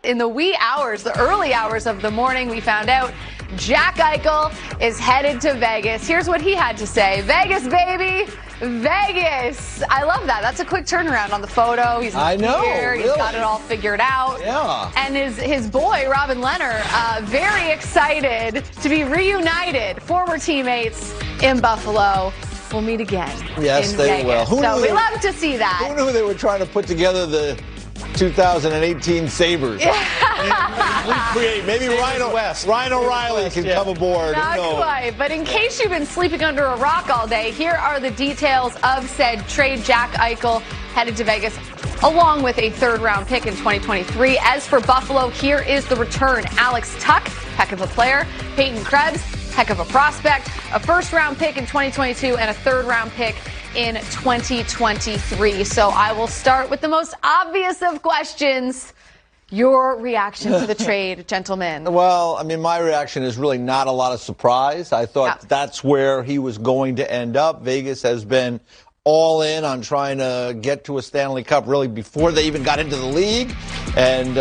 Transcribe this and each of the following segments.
in the wee hours, the early hours of the morning, we found out Jack Eichel is headed to Vegas. Here's what he had to say. Vegas, baby. Vegas. I love that. That's a quick turnaround on the photo. He's I know. Really. He's got it all figured out. Yeah. And his boy, Robin Lehner, very excited to be reunited. Former teammates in Buffalo will meet again. Yes, in they Vegas. will. So we love to see that. Who knew they were trying to put together the 2018 Sabres? Recreate. Maybe Ryan O'Reilly can come aboard. Not quite. But in case you've been sleeping under a rock all day, here are the details of said trade. Jack Eichel headed to Vegas along with a third-round pick in 2023. As for Buffalo, here is the return. Alex Tuch, heck of a player. Peyton Krebs, heck of a prospect. A first-round pick in 2022 and a third-round pick in 2023. So I will start with the most obvious of questions. Your reaction to the trade, gentlemen? Well, I mean, my reaction is really not a lot of surprise. I thought that's where he was going to end up. Vegas has been all in on trying to get to a Stanley Cup really before they even got into the league. And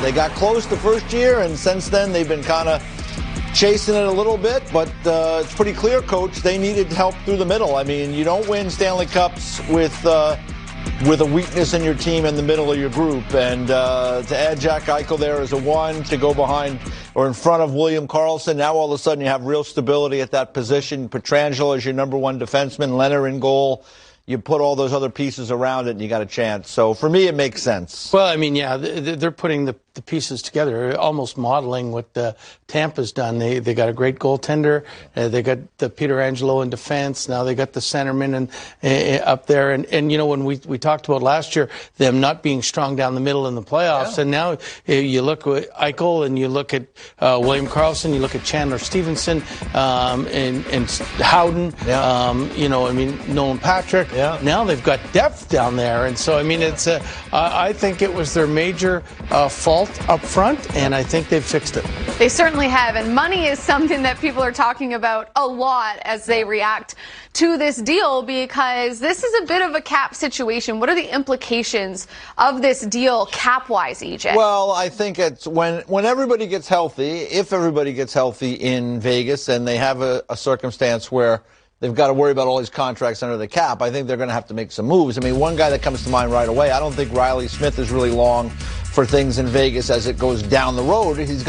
they got close the first year, and since then they've been kind of chasing it a little bit, but it's pretty clear, Coach, they needed help through the middle. I mean, you don't win Stanley Cups with a weakness in your team in the middle of your group. And to add Jack Eichel there as a one, to go behind or in front of William Karlsson, now all of a sudden you have real stability at that position. Pietrangelo is your number one defenseman, Lehner in goal. You put all those other pieces around it and you got a chance. So for me, it makes sense. Well, I mean, yeah, they're putting the pieces together, almost modeling what Tampa's done. They got a great goaltender. They got the Pietrangelo in defense. Now they got the centerman up there. And you know, when we talked about last year, them not being strong down the middle in the playoffs. Yeah. And now you look at Eichel and you look at William Karlsson, you look at Chandler Stevenson and Howden. Yeah. You know, I mean, Nolan Patrick. Yeah. Now they've got depth down there. And so, I mean, it's I think it was their major fault up front, and I think they've fixed it. They certainly have, and money is something that people are talking about a lot as they react to this deal, because this is a bit of a cap situation. What are the implications of this deal cap-wise, EJ? Well, I think it's when everybody gets healthy, if everybody gets healthy in Vegas, and they have a circumstance where they've got to worry about all these contracts under the cap, I think they're going to have to make some moves. I mean, one guy that comes to mind right away, I don't think Riley Smith is really long for things in Vegas as it goes down the road. He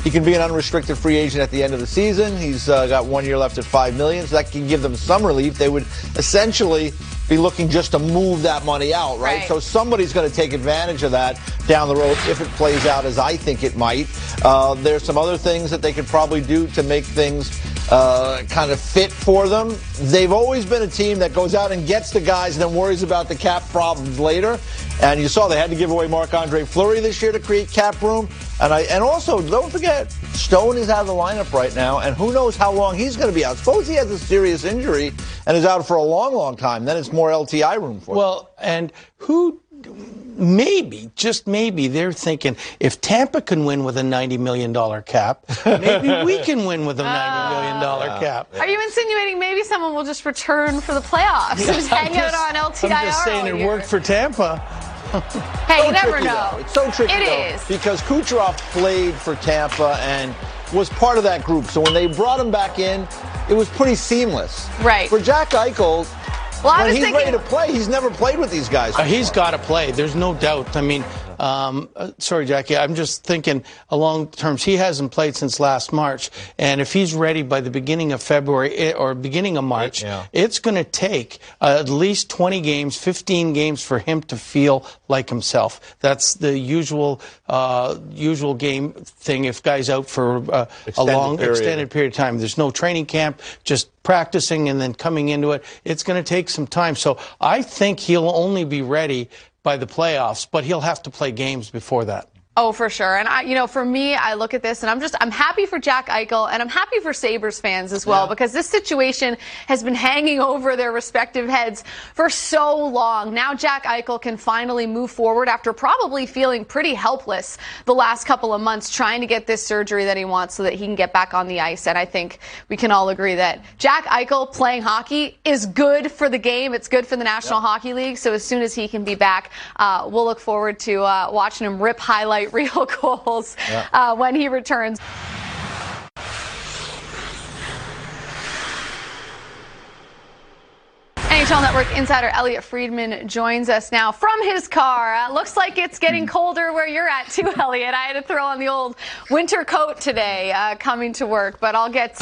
can be an unrestricted free agent at the end of the season. He's got 1 year left at $5 million, so that can give them some relief. They would essentially be looking just to move that money out, right? So somebody's going to take advantage of that down the road if it plays out as I think it might. There's some other things that they could probably do to make things kind of fit for them. They've always been a team that goes out and gets the guys and then worries about the cap problems later. And you saw they had to give away Marc-Andre Fleury this year to create cap room. And also, don't forget, Stone is out of the lineup right now, and who knows how long he's going to be out. Suppose he has a serious injury and is out for a long, long time. Then it's more LTI room for him. Well, and maybe, just maybe, they're thinking, if Tampa can win with a $90 million cap, maybe we can win with a $90 million cap. Are you insinuating maybe someone will just return for the playoffs and just hang out on LTIR? I'm just saying it worked for Tampa. Hey, you never know. It's so tricky, It is. because Kucherov played for Tampa and was part of that group. So when they brought him back in, it was pretty seamless. Right. For Jack Eichel, when he's ready to play, he's never played with these guys. He's got to play. There's no doubt. I mean, sorry, Jackie, I'm just thinking along terms. He hasn't played since last March. And if he's ready by the beginning of February or beginning of March, it's going to take at least 20 games, 15 games for him to feel like himself. That's the usual game thing if guys out for a long, extended period of time. There's no training camp, just practicing and then coming into it. It's going to take some time. So I think he'll only be ready by the playoffs, but he'll have to play games before that. Oh, for sure. And for me, I look at this and I'm happy for Jack Eichel, and I'm happy for Sabres fans as well, because this situation has been hanging over their respective heads for so long. Now Jack Eichel can finally move forward after probably feeling pretty helpless the last couple of months trying to get this surgery that he wants so that he can get back on the ice. And I think we can all agree that Jack Eichel playing hockey is good for the game. It's good for the National Hockey League. So as soon as he can be back, we'll look forward to watching him rip highlight celebrate real goals when he returns. NHL Network insider Elliotte Friedman joins us now from his car. Looks like it's getting colder where you're at too, Elliotte. I had to throw on the old winter coat today coming to work, but I'll get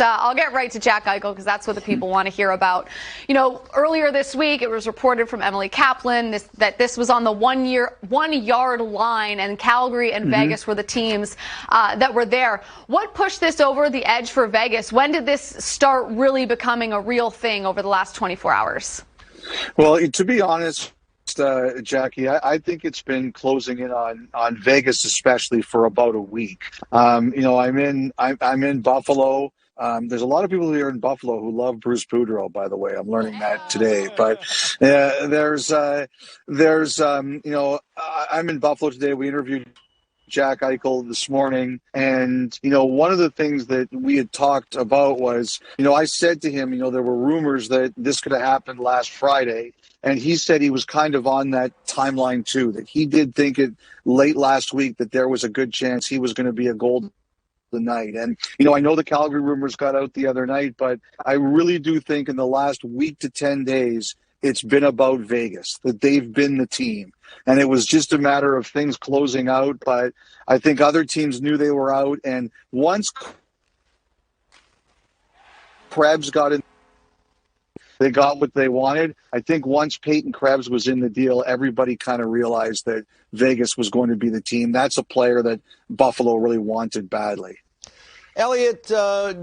right to Jack Eichel because that's what the people want to hear about. You know, earlier this week it was reported from Emily Kaplan that this was on the 1 yard line, and Calgary and Vegas were the teams that were there. What pushed this over the edge for Vegas? When did this start really becoming a real thing over the last 24 hours? Well, to be honest, Jackie, I think it's been closing in on Vegas, especially for about a week. You know, I'm in Buffalo. There's a lot of people here in Buffalo who love Bruce Boudreau, by the way. I'm learning that today. But there's you know, I'm in Buffalo today. We interviewed Jack Eichel this morning. And, you know, one of the things that we had talked about was, you know, I said to him, you know, there were rumors that this could have happened last Friday. And he said he was kind of on that timeline too, that he did think it late last week that there was a good chance he was going to be a Golden Knight. And, you know, I know the Calgary rumors got out the other night, but I really do think in the last week to 10 days, it's been about Vegas, that they've been the team. And it was just a matter of things closing out. But I think other teams knew they were out. And once Krebs got in, they got what they wanted. I think once Peyton Krebs was in the deal, everybody kind of realized that Vegas was going to be the team. That's a player that Buffalo really wanted badly. Elliotte,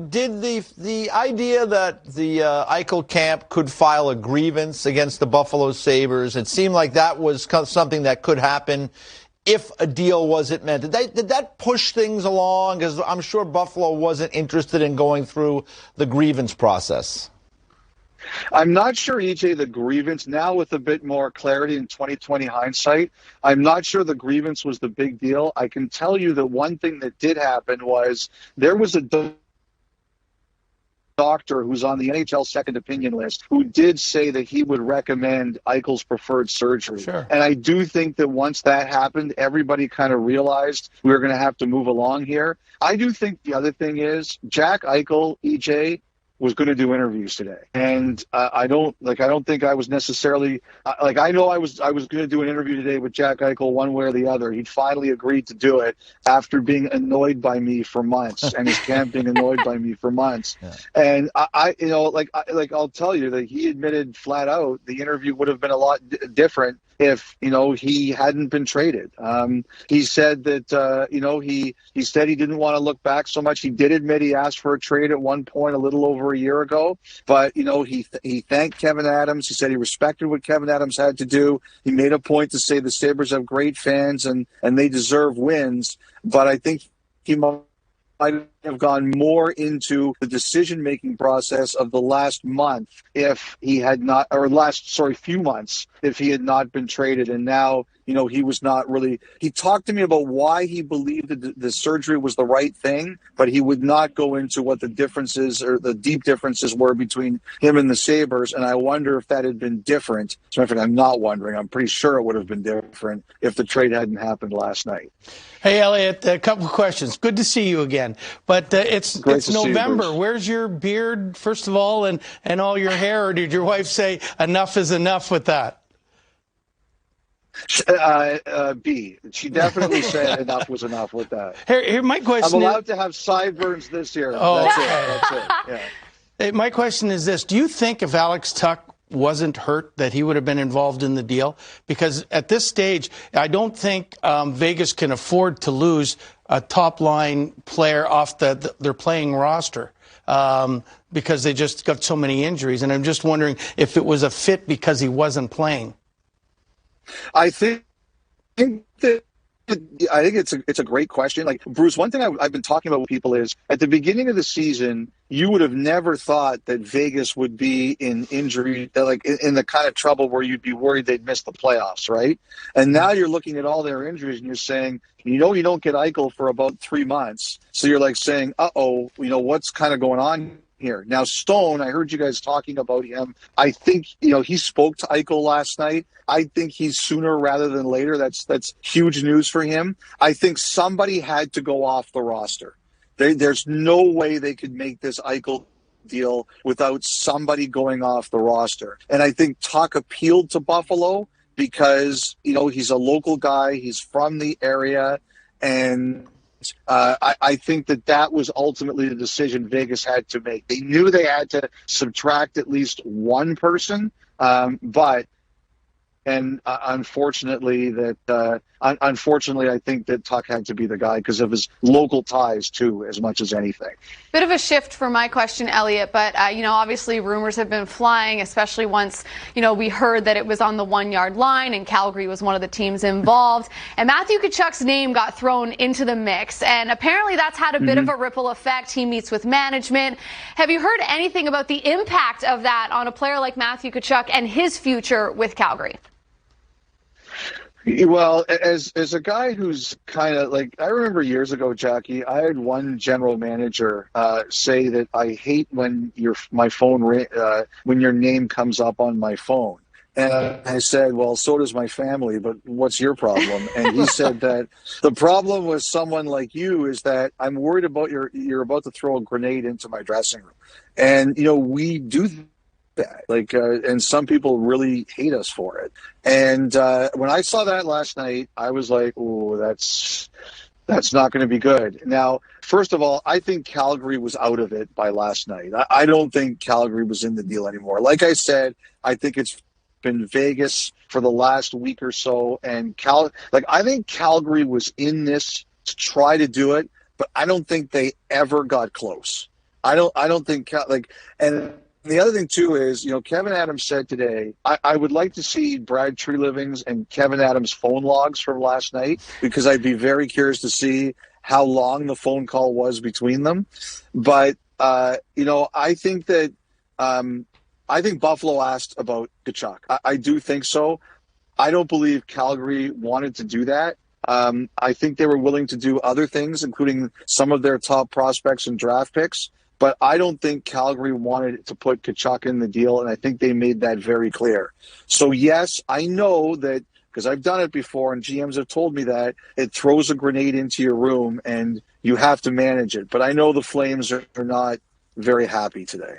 did the idea that the Eichel camp could file a grievance against the Buffalo Sabres, it seemed like that was something that could happen if a deal wasn't meant. Did that push things along? Because I'm sure Buffalo wasn't interested in going through the grievance process. I'm not sure, EJ, the grievance, now with a bit more clarity in 2020 hindsight, I'm not sure the grievance was the big deal. I can tell you that one thing that did happen was there was a doctor who's on the NHL second opinion list who did say that he would recommend Eichel's preferred surgery. Sure. And I do think that once that happened, everybody kind of realized we were going to have to move along here. I do think the other thing is Jack Eichel, EJ, was going to do interviews today. And I don't think I was necessarily I know I was going to do an interview today with Jack Eichel one way or the other. He'd finally agreed to do it after being annoyed by me for months and his camp being annoyed by me for months. Yeah. And I you know, I'll tell you that he admitted flat out the interview would have been a lot different if, you know, he hadn't been traded. He said that, you know, he said he didn't want to look back so much. He did admit he asked for a trade at one point a little over a year ago. But, you know, he thanked Kevin Adams. He said he respected what Kevin Adams had to do. He made a point to say the Sabres have great fans and they deserve wins. But I think he might have gone more into the decision-making process of the last month if he had not, or few months, if he had not been traded. And now, you know, he was not really, he talked to me about why he believed that the surgery was the right thing, but he would not go into what the differences or the deep differences were between him and the Sabres. And I wonder if that had been different. So I'm not wondering, I'm pretty sure it would have been different if the trade hadn't happened last night. Hey, Elliotte, a couple of questions. Good to see you again. But it's November. Where's your beard, first of all, and all your hair? Or did your wife say enough is enough with that? B. She definitely said enough was enough with that. Here, my question I'm allowed to have sideburns this year. Oh, That's it. Yeah. Hey, my question is this. Do you think if Alex Tuch wasn't hurt that he would have been involved in the deal? Because at this stage, I don't think Vegas can afford to lose a top-line player off their playing roster because they just got so many injuries. And I'm just wondering if it was a fit because he wasn't playing. I think it's a great question. Like, Bruce, one thing I've been talking about with people is at the beginning of the season, you would have never thought that Vegas would be in injury, like in the kind of trouble where you'd be worried they'd miss the playoffs, right? And now you're looking at all their injuries and you're saying, you know, you don't get Eichel for about 3 months. So you're like saying, you know, what's kind of going on here. Now, Stone, I heard you guys talking about him. I think, he spoke to Eichel last night. I think he's sooner rather than later. That's huge news for him. I think somebody had to go off the roster. There's no way they could make this Eichel deal without somebody going off the roster. And I think Tuch appealed to Buffalo because, he's a local guy. He's from the area. And I think that was ultimately the decision Vegas had to make. They knew they had to subtract at least one person, unfortunately, I think that Tuch had to be the guy because of his local ties too, as much as anything. Bit of a shift for my question, Elliotte, but obviously rumors have been flying, especially once we heard that it was on the 1 yard line and Calgary was one of the teams involved, and Matthew Tkachuk's name got thrown into the mix, and apparently that's had a bit of a ripple effect. He meets with management. Have you heard anything about the impact of that on a player like Matthew Tkachuk and his future with Calgary? Well, as a guy who's kind of like, I remember years ago, Jackie, I had one general manager say that I hate when my phone when your name comes up on my phone. And I said, well, so does my family, but what's your problem? And he said that the problem with someone like you is that I'm worried about you're about to throw a grenade into my dressing room. And, we do that. And some people really hate us for it. And when I saw that last night, I was like, oh, that's not going to be good. Now, first of all, I think Calgary was out of it by last night. I don't think Calgary was in the deal anymore. Like I said, I think it's been Vegas for the last week or so, and I think Calgary was in this to try to do it, but I don't think they ever got close. I don't think and the other thing, too, is, Kevin Adams said today, I would like to see Brad Treliving's and Kevin Adams' phone logs from last night, because I'd be very curious to see how long the phone call was between them. But, I think that I think Buffalo asked about Tkachuk. I do think so. I don't believe Calgary wanted to do that. I think they were willing to do other things, including some of their top prospects and draft picks. But I don't think Calgary wanted to put Tkachuk in the deal, and I think they made that very clear. So, yes, I know that, because I've done it before, and GMs have told me that, it throws a grenade into your room, and you have to manage it. But I know the Flames are not very happy today.